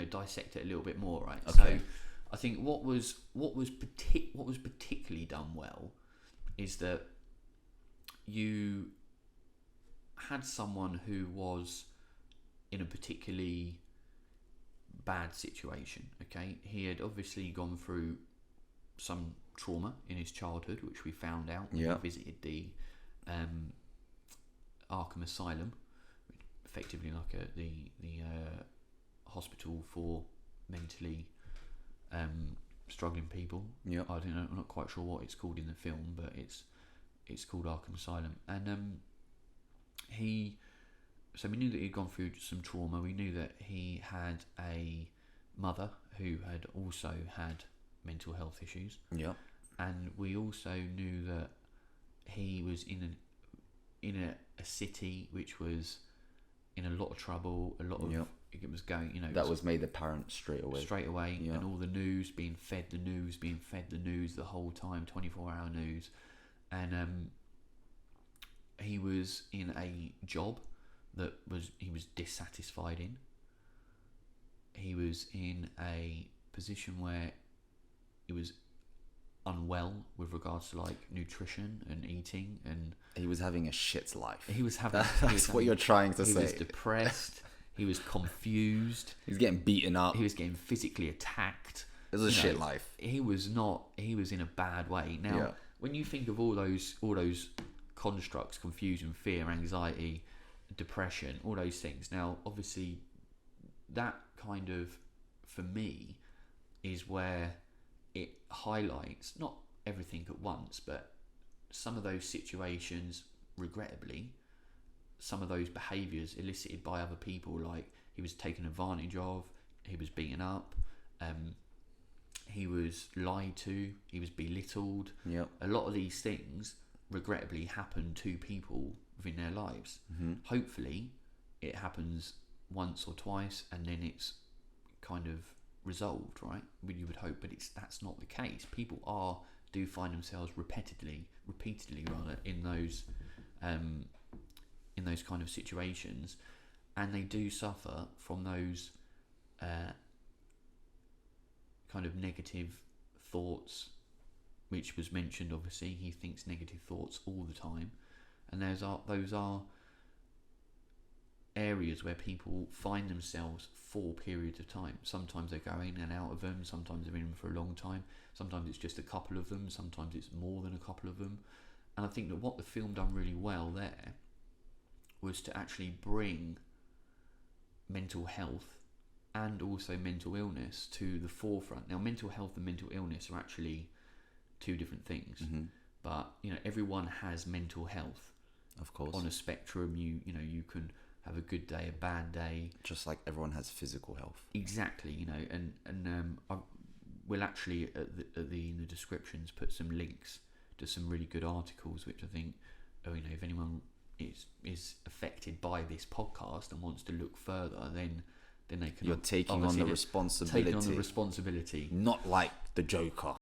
dissect it a little bit more, right? Okay. So I think what was particularly done well is that you had someone who was in a particularly bad situation. Okay, he had obviously gone through some trauma in his childhood, which we found out when we visited the Arkham Asylum, effectively like the hospital for mentally struggling people. Yeah, I don't know. I'm not quite sure what it's called in the film, but it's called Arkham Asylum. And so we knew that he'd gone through some trauma. We knew that he had a mother who had also had mental health issues. Yeah. And we also knew that he was in a city which was in a lot of trouble, a lot of it was going, that was made apparent straight away. And all the news being fed the news the whole time, 24-hour news. And he was in a job that he was dissatisfied in. He was in a position where he was unwell with regards to like nutrition and eating, and he was having a shit life. That's what you're trying to say. He was depressed. He was confused. He was getting beaten up. He was getting physically attacked. It was a shit life. He was in a bad way. Now, when you think of all those constructs, confusion, fear, anxiety, depression, all those things. Now, obviously, that kind of, for me, is where it highlights not everything at once, but some of those situations, regrettably, some of those behaviours elicited by other people, like he was taken advantage of, he was beaten up, he was lied to, he was belittled. Yep. A lot of these things, regrettably, happen to people within their lives. Mm-hmm. Hopefully, it happens once or twice, and then it's kind of resolved, right? You would hope, but that's not the case. People do find themselves repeatedly rather in those kind of situations, and they do suffer from those kind of negative thoughts, which was mentioned. Obviously, he thinks negative thoughts all the time, and those are areas where people find themselves for periods of time. Sometimes they go in and out of them, sometimes they're in them for a long time, sometimes it's just a couple of them, sometimes it's more than a couple of them. And I think that what the film done really well there was to actually bring mental health and also mental illness to the forefront. Now, mental health and mental illness are actually two different things. Mm-hmm. But everyone has mental health, of course, on a spectrum. You can have a good day, a bad day, just like everyone has physical health. Exactly, we'll actually in the descriptions put some links to some really good articles, which I think, if anyone is affected by this podcast and wants to look further, then they can. You're taking on the responsibility. Taking on the responsibility, not like the Joker.